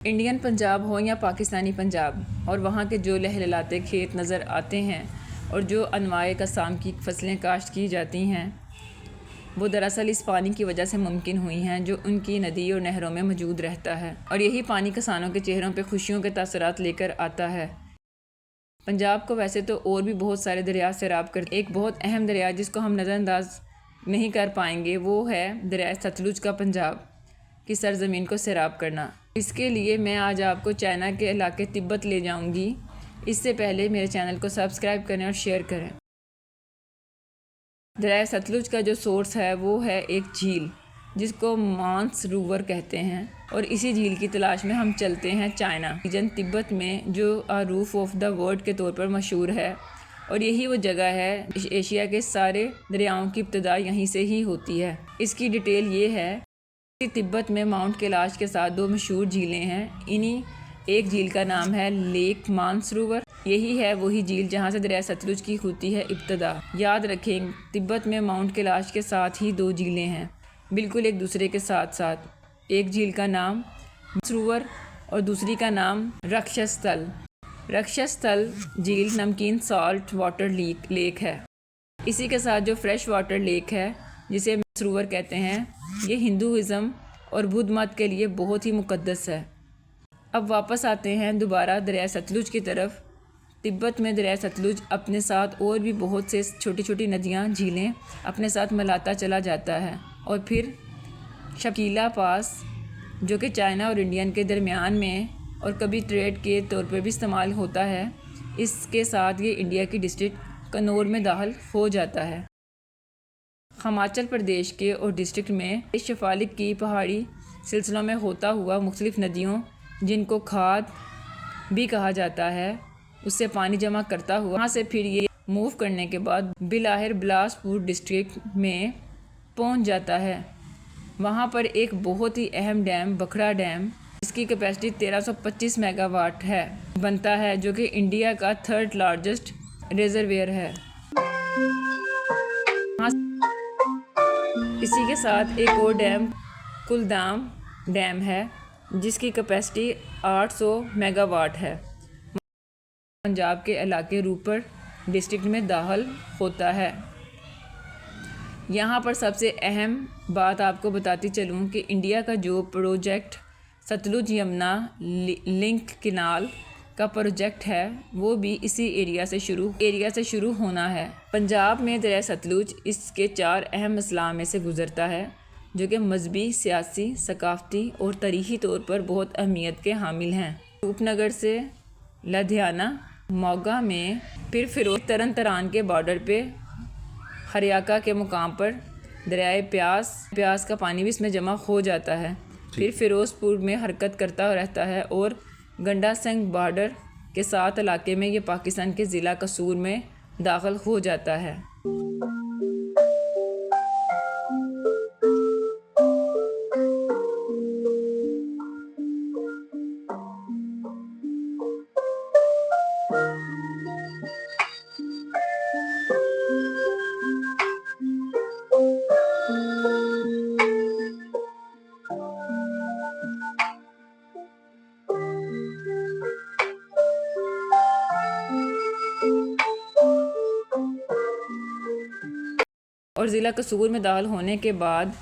Indian Punjab हो या पाकिस्तानी पंजाब, और वहाँ के जो लहलहाते खेत नज़र आते हैं और जो अनवाए कसाम की फसलें काश्त की जाती हैं, वो दरअसल इस पानी की वजह से मुमकिन हुई हैं जो उनकी नदी और नहरों में मौजूद रहता है। और यही पानी किसानों के चेहरों पे खुशियों के तासरात लेकर आता है। पंजाब को वैसे तो और भी बहुत सारे दरिया सैराब करते, एक बहुत अहम दरिया जिसको हम नज़रअंदाज नहीं कर पाएंगे वो है दरिया सतलुज का पंजाब की सरजमीन को सैराब करना। इसके लिए मैं आज आपको चाइना के इलाके तिब्बत ले जाऊंगी। इससे पहले मेरे चैनल को सब्सक्राइब करें और शेयर करें। दरिया सतलुज का जो सोर्स है वो है एक झील जिसको मानस रूवर कहते हैं, और इसी झील की तलाश में हम चलते हैं चाइना रीजन तिब्बत में, जो रूफ ऑफ द वर्ल्ड के तौर पर मशहूर है। और यही वो जगह है, एशिया के सारे दरियाओं की इब्तिदा यहीं से ही होती है। इसकी डिटेल ये है, तिब्बत में माउंट कैलाश के साथ दो मशहूर झीलें हैं। इन्हीं एक झील का नाम है लेक मानसरोवर। यही है वही झील जहाँ से दरिया सतलुज की होती है इब्तिदा। याद रखें, तिब्बत में माउंट कैलाश के साथ ही दो झीलें हैं, बिल्कुल एक दूसरे के साथ साथ। एक झील का नाम मानसरोवर और दूसरी का नाम रक्षस्थल। रक्षस्थल झील नमकीन सॉल्ट वाटर लेक है। इसी के साथ जो फ्रेश वाटर लेक है जिसे मानसरोवर कहते हैं, ये हिंदुइज़्म और बुद्ध मत के लिए बहुत ही मुक़द्दस है। अब वापस आते हैं दोबारा दरिया सतलुज की तरफ। तिब्बत में दरिया सतलुज अपने साथ और भी बहुत से छोटी छोटी नदियाँ, झीलें अपने साथ मिलाता चला जाता है। और फिर शकीला पास, जो कि चाइना और इंडियन के दरमियान में और कभी ट्रेड के तौर पर भी इस्तेमाल होता है, इसके साथ ये इंडिया की डिस्ट्रिक्ट कन्नौर में दाखिल हो जाता है। हिमाचल प्रदेश के और डिस्ट्रिक्ट में शफालिक की पहाड़ी सिलसिलों में होता हुआ मुख्तलिफ नदियों, जिनको खाद भी कहा जाता है, उससे पानी जमा करता हुआ वहाँ से फिर ये मूव करने के बाद बिलाहिर बिलासपुर डिस्ट्रिक्ट में पहुँच जाता है। वहाँ पर एक बहुत ही अहम डैम बखड़ा डैम, इसकी कैपेसिटी 1325 मेगावाट है बनता है, जो कि इंडिया का 3rd लार्जेस्ट रिजर्वेयर है। इसी के साथ एक और डैम कुलदाम डैम है जिसकी कैपेसिटी 800 मेगावाट है। पंजाब के इलाके रूपर डिस्ट्रिक्ट में दाखिल होता है। यहाँ पर सबसे अहम बात आपको बताती चलूँ कि इंडिया का जो project Sutlej Yamuna link canal का प्रोजेक्ट है वो भी इसी एरिया से शुरू होना है। पंजाब में दरिया सतलुज इसके 4 अहम अजलां में से गुज़रता है, जो कि मजहबी, सियासी, सकाफ़ती और तारीख़ी तौर पर बहुत अहमियत के हामिल हैं। रूपनगर से लुधियाना, मोगा में, फिर फिरोज तरन तारण के बॉर्डर पे हरियाका के मुकाम पर दरियाए प्यास का पानी भी इसमें जमा हो जाता है। फिर फिरोजपुर में हरकत करता रहता है और गंडा संग बॉर्डर के साथ इलाके में ये पाकिस्तान के ज़िला कसूर में दाखिल हो जाता है। और ज़िला कसूर में दाखिल होने के बाद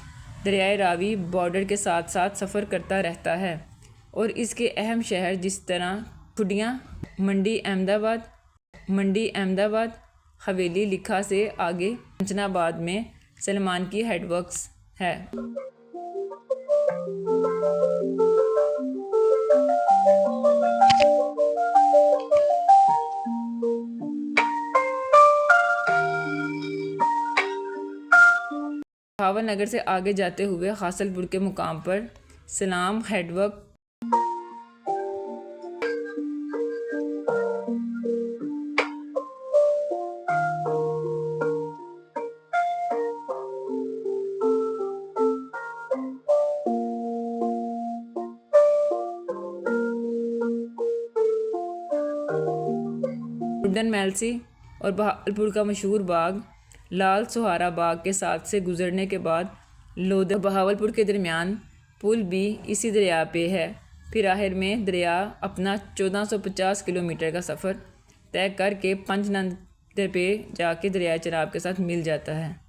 दरियाए रावी बॉर्डर के साथ साथ सफ़र करता रहता है। और इसके अहम शहर जिस तरह खुडियाँ, मंडी अहमदाबाद, हवेली लिखा से आगे कंचनाबाद में सलमान की हेडवर्क्स है। भावनगर से आगे जाते हुए हासलपुर के मुकाम पर सलाम हेडवर्क गोल्डन मेलसी और बहावलपुर का मशहूर बाग लाल सुहारा बाग के साथ से गुजरने के बाद लोधा बहावलपुर के दरमियान पुल भी इसी दरिया पे है। फिर आखिर में दरिया अपना 1450 किलोमीटर का सफ़र तय करके पंचनद पे जाके दरिया चनाब के साथ मिल जाता है।